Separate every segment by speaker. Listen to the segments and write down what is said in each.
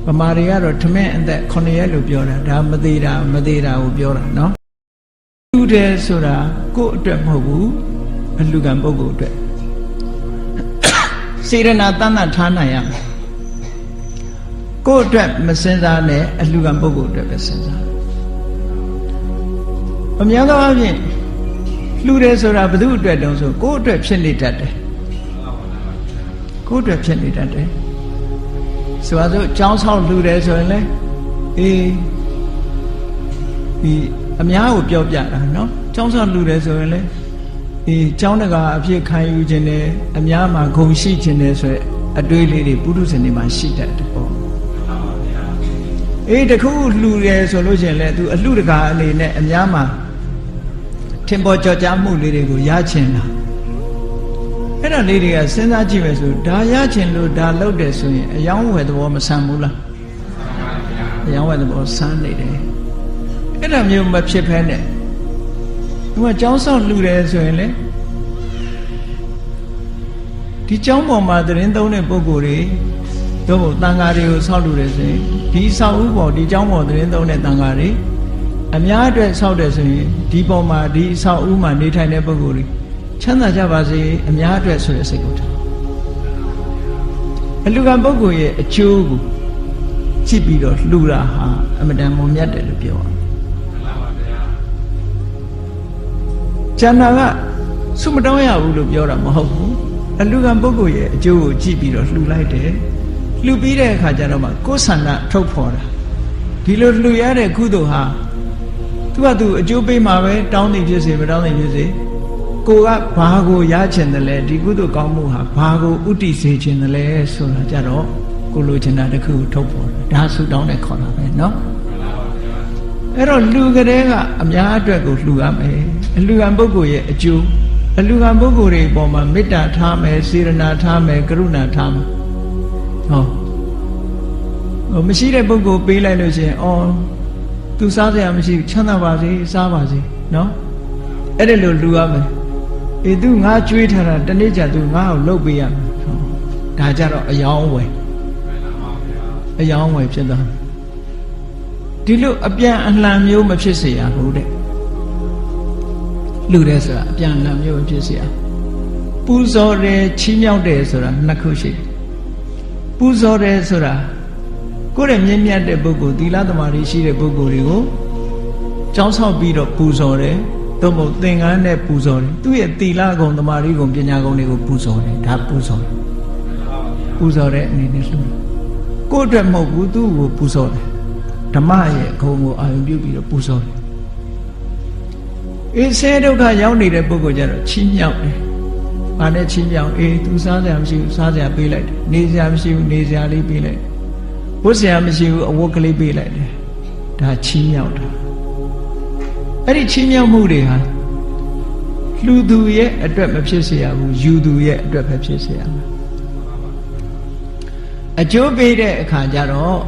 Speaker 1: ဗမာတွေကတော့ထမင်းအသက်9ရက်လို့ပြောတာဒါမသေးတာကိုပြောတာနော်လူတယ်ဆိုတာကိုယ့်အတွက်မဟုတ်ဘူးအလှူခံပုဂ္ဂိုလ်အတွက်စေရနာတဏ္ဍထားနိုင်ရမယ်ကိုယ့်အတွက်မစင်စားနဲ့အလှူခံပုဂ္ဂိုလ်အတွက်ပဲစင်စားအများသောအားဖြင့်လှူတယ်ဆိုတာဘယ်သူအတွက်တုံးဆိုကိုယ့်အတွက်ဖြစ်နေတတ်တယ်ကိုယ့်အတွက်ဖြစ်နေတတ်တယ်ဆိုတော့ကျောင်းဆောင်လှူတယ်ဆိုရင်လေဒီအများကိုပြောပြတာနော်ကျောင်းဆောင်လှူတယ်ဆိုရင်လေကျောင်းတကာအဖြစ်ခံယူခြင်းနဲ့အများမှာဂုဏ်ရှိခြင်းနဲ့ဆိုရအတွေးလေးတွေပုထုဇဉ်တွေမှာရှိတတ်တယ်ပေါ့တခုလှူတယ်ဆိုလို့ရှိရင်လေသူအလှူတကာအနေနဲ့အများမှာထင်ပေါ်ကြော်ကြားမှုလေးတွေကိုရချင်တာအဲ့ဒါလေးတွေကစဉ်းစားကြည့်မယ်ဆိုဒါရချင်လို့ဒါလုပ်တယ်ဆိုရင်အယောင်းဝယ်သဘောမဆန်ဘူးလားအယောင်းဝယ်သဘောဆန်းနေတယ်အဲ့ဒါမျိုးမဖြစ်ဖဲနဲ့ဒီမှာကျောင်းဆောင်လှူတယ်ဆိုရင်လေဒီကျောင်းပေါ်မှာသတင်းသုံးတဲ့ပုဂ္ဂိုလ်တွေတို့တန်ဃာတွေကိုဆောက်လှူတယ်ဆိုရင်ဒီဆောက်ဥပေါ်ဒီကျောင်းပေါ်သတင်းသုံးတဲ့တန်ဃာတွေအများအတွက်ဆောက်တယ်ဆိုရင်ဒီပေါ်မှာဒီဆောက်ဥမှာနေထိုင်တဲ့ပုဂ္ဂိုလ်တွေချမ်းသာကြပါစေအများအတွက်ဆိုရစိတ်ကိုထားအလှူခံပုဂ္ဂိုလ်ရဲ့အကျိုးကိုကြည့်ပြီးတော့လှူတာဟာအမတန်မွန်မြတ်တယ်လို့ပြောအောင်ကျန်တာကဆုမတောင်းရဘူးလို့ပြောတာမဟုတ်ဘူးအလှူခံပုဂ္ဂိုလ်ရဲ့အကျိုးကိုကြည့်ပြီးတော့လှူလိုက်တယ်လှူပြီးတဲ့အခါကျတော့မှကိုယ်ဆန္ဒထုတ်ဖော်တာဒီလိုလှူရတဲ့ကုသိုလ်ဟာသူကသူအကျိုးပေးမှာပဲတောင်းသည်ဖြစ်စေမတောင်းသည်ဖြစ်စေကိုကဘာကိုရချင်တယ်လဲဒီကုသိုလ်ကောင်းမှုဟာဘာကိုဥတည်စေချင်တယ်လဲဆိုတာကြတော့ကိုလိုချင်တာတစ်ခုထုတ်ပေါ်တယ်ဒါဆုတောင်းတဲ့ခေါ်တာပဲเนาะအဲ့တော့လှူကြတဲ့ကအများအတွက်ကိုလှူရမယ်အလှူခံပုဂ္ဂိုလ်ရဲ့အကျိုးအလှူခံပုဂ္ဂိုလ်တွေအပေါ်မှာမေတ္တာထားမယ်စေရနာထားမယ်ကရုဏာထားမယ်မရှိတဲ့ပုဂ္ဂိုလ်ပေးလိုက်လို့ရှိရင်သူစားစရာမရှိချမ်းသာပါစေစားပါစေเนาะအဲ့ဒါလိုလှူရမယ်သူငါကြွေးထားတာတနေ့ကျသူငါ့ကိုလှုပ်ပေးရမယ်ဒါကြတော့အယောင်းဝယ်ဖြစ်သွားဒီလိုအပြန်အလှန်မျိုးမဖြစ်စေရဘူးတဲ့လူတဲ့ဆိုတာအပြန်အလှန်မျိုးမဖြစ်စေရပူဇော်တယ်ချီးမြှောက်တယ်ဆိုတာနှစ်ခုရှိတယ်ပူဇော်တယ်ဆိုတာကိုယ့်ရဲ့မြင့်မြတ်တဲ့ပုဂ္ဂိုလ်သီလသမာဓိရှိတဲ့ပုဂ္ဂိုလ်တွေကိုကြောင်းဆောက်ပြီးတော့ပူဇော်တယ်သို့မဟုတ်သင်္ကန်းနဲ့ပူဇော်တယ်သူ့ရဲ့သီလဂုဏ်သမာဓိဂုဏ်ပညာဂုဏ်တွေကိုပူဇော်တယ်ဒါပူဇော်တဲ့အနေနဲ့လှူတယ်ကိုယ့်အတွက်မဟုတ်ဘူးသူ့ကိုပူဇော်တယ်ဓမ္မရဲ့ဂုဏ်ကိုအာရုံပြုပြီးတော့ပူဇော်တယ်ဆဲဒုက္ခရောက်နေတဲ့ပုဂ္ဂိုလ်ကြတော့ချီးမြှောက်တယ်။ဘာနဲ့ချီးမြှောက်သူစားစရာမရှိဘူးစားစရာပေးလိုက်တယ်နေစရာမရှိဘူးနေစရာလေးပေးလိုက်ဝတ်စရာမရှိဘူးအဝတ်ကလေးပေးလိုက်တယ်ဒါချီးမြှောက်တာအဲ့ဒီချီးမြှောက်မှုတွေဟာလှူသူရဲ့အတွက်မဖြစ်စေရဘူးယူသူရဲ့အတွက်ပဲဖြစ်စေရမယ်အကျိုးပေးတဲ့အခါကျတော့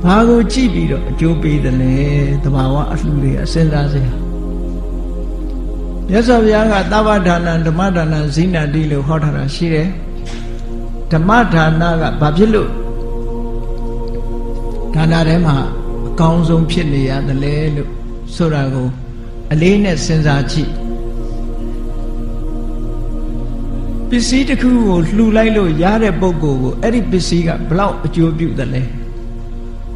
Speaker 1: ဘာကိုကြည့်ပြီးတော့အကျိုးပေးတယ်လဲသဘာဝအလှူတွေအစဉ်းစားစရာမြတ်စွာဘုရားကသဗ္ဗဒါနဓမ္မဒါနဇိနာတိလို့ဟောထားတာရှိတယ်ဓမ္မဒါနကဘာဖြစ်လို့ဒါနထဲမှာအကောင်းဆုံးဖြစ်နေရတယ်လဲလို့ဆိုတာကိုအလေးနဲ့စဉ်းစားကြည့်ပစ္စည်းတစ်ခုကိုလှူလိုက်လို့ရတဲ့ပုဂ္ဂိုလ်ကိုအဲ့ဒီပစ္စည်းကဘလောက်အကျိုးပြုတယ်လဲ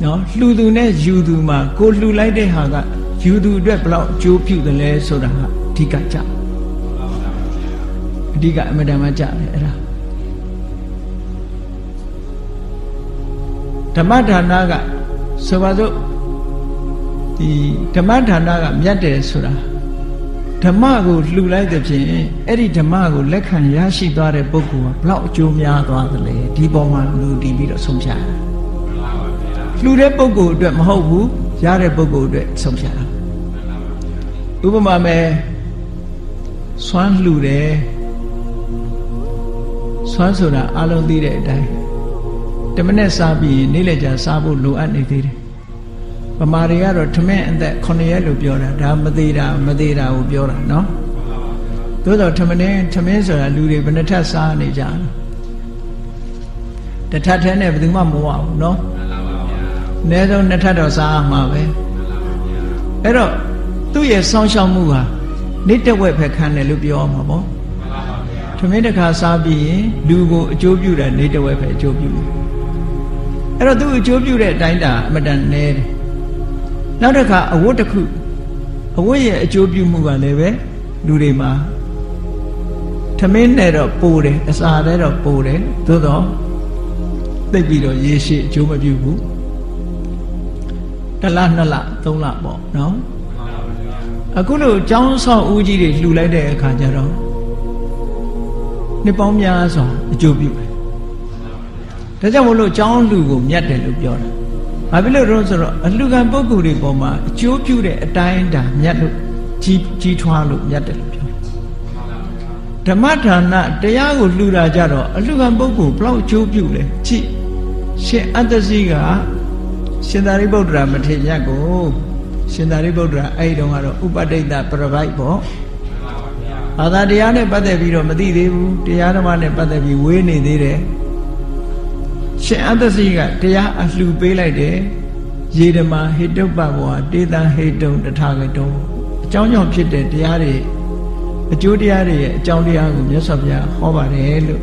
Speaker 1: နော်လှူသူနဲ့ယူသူမှာကိုလှူလိုက်တဲ့ဟာကယူသူအတွက်ဘလောက်အကျိုးပြုတယ်လဲဆိုတာကအဓိကကြအဓိကအမှန်တမ်းကြတယ်အဲ့ဒါဓမ္မဒါနကဆိုပါစို့ဒီဓမ္မဒါနကမြတ်တယ်ဆိုတာဓမ္မကိုလှူလိုက်တဲ့ဖြင့်အဲ့ဒီဓမ္မကိုလက်ခံရရှိသွားတဲ့ပုဂ္ဂိုလ်ကဘလောက်အကျိုးများသွားသလဲဒီပေါ်မှာလူတည်ပြီးတော့ဆုံးဖြတ်တာလှူတဲ့ပုဂ္ဂိုလ်အတွက်မဟုတ်ဘူးရတဲ့ပုဂ္ဂိုလ်အတွက်ဆုံးဖြတ်တာဥပမာမဲ့စွမ်းလှူတယ်စွမ်းဆိုတာအလုံးသိတဲ့အတိုင်းတမနဲ့စားပြီးနေ့လည်ကျစားဖို့လိုအပ်နေသေးတယ်ဗမာတွေကတော့ထမင်းအသက်9ရက်လို့ပြောတာဒါမသေးတာကိုပြောတာเนาะသို့တော့ထမင်းဆိုတာလူတွေဘယ်နှထပ်စားနေကြ တစ်ထပ်ထဲနဲ့ဘယ်သူမှမဝဘူးနော်အနည်းဆုံးနှစ်ထပ်တော့စားမှာပဲအဲ့တော့သူ့ရဲ့စောင့်ရှောက်မှုဟာနေ့တစ်ဝက်ပဲခံတယ်လို့ပြောမှာပေါ့ထမင်းတစ်ခါစားပြီးရင်လူကိုအကျိုးပြုတယ်နေ့တစ်ဝက်ပဲအကျိုးပြုတယ်အဲ့တော့သူ့အကျိုးပြုတဲ့အတိုင်းတာအမတန်နည်းတယ်နောက်တစ်ခါအဝတ်တစ်ခုအဝတ်ရဲ့အကျိုးပြုမှုကလည်းပဲလူတွေမှာထမင်းနဲ့တော့ပိုတယ်အစာနဲ့တော့ပိုတယ်သို့တော့သိပြီးတော့ရေရှည်အကျိုးမပြုဘူးတစ်လနှစ်လသုံးလပေါ့နော်အခုလို့ကျောင်းဆောင်ဦးကြီးတွေလှူလိုက်တဲ့အခါကျတော့နှစ်ပေါင်းများစွာအကျိုးပြုတယ်ဒါကြောင့်မလို့ကျောင်းလူကိုမြတ်တယ်လို့ပြောတာဘာဖြစ်လို့တော့ဆိုတော့အလှခံပုဂ္ဂိုလ်တွေပေါ်မှာအကျိုးပြုတဲ့အတိုင်းအတာမြတ်လို့ကြီးထွားလို့မြတ်တယ်လို့ပြောဓမ္မဒါနတရားကိုလှူတာကြတော့အလှခံပုဂ္ဂိုလ်ဘလောက်အကျိုးပြုလဲကြည့်ရှင်အတ္တစီကရှင်သာရိပုတ္တရာမထေရကိုရှင်သာရိပုတ္တရာအဲ့ဒီတုန်းကတော့ဥပဋိတပရပိုက်ပေါ့ဘာသာတရားနဲ့ပတ်သက်ပြီးတော့မသိသေးဘူးတရားဓမ္မနဲ့ပတ်သက်ပြီးဝေးနေသေးတယ်ရှင်အတ္တစီကတရားအလှူပေးလိုက်တယ်ယေဓမာဟိတုပ္ပဘောတေတံဟိတုံတထာဂတောအကြောင်းကြောင့်ဖြစ်တဲ့တရားတွေအကျိုးတရားတွေရဲ့အကြောင်းတရားကိုမြတ်စွာဘုရားဟောပါတယ်လို့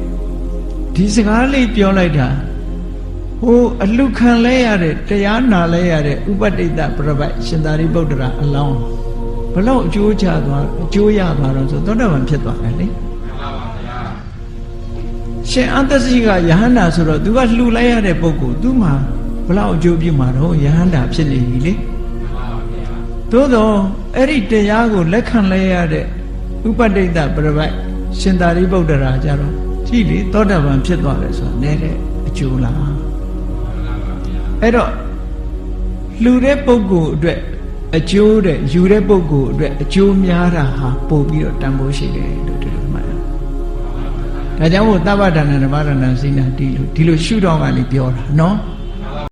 Speaker 1: ဒီစကားလေးပြောလိုက်တာဟိုအလှခံလဲရတဲ့တရားနာလဲရတဲ့ဥပဋိတပရပိုက်ရှင်သာရိပုတ္တရာအလောင်းဘလို့အကျိုးရသွားတော့ဆိုသောတာပန်ဖြစ်သွားတယ်လေရှင်အတ္တစီကယဟန္တာဆိုတော့ तू ကလှူလိုက်ရတဲ့ပုဂ္ဂိုလ် तू မှာဘလို့အကျိုးပြုမှာတော့ယဟန္တာဖြစ်နေပြီလေသို့တော့အဲ့ဒီတရားကိုလက်ခံလဲရတဲ့ဥပဋိတပရပိုက်ရှင်သာရိပုတ္တရာကြတော့ကြည့်လေသောတာပန်ဖြစ်သွားတယ်ဆိုတာနဲ့တဲ့အကျိုးလားအဲ့တော့လှူတဲ့ပုဂ္ဂိုလ်အတွက်အကျိုးတဲ့ယူတဲ့ပုဂ္ဂိုလ်အတွက်အကျိုးများတာဟာပို့ပြီးတော့တန်ဖိုးရှိတယ်လို့ဒီလိုမှတ်ရဒါကြောင့်မို့သဗ္ဗဒါနဓမ္မဒါနစိနာတိလို့ဒီလိုရှုတော့ကလေးပြောတာနော်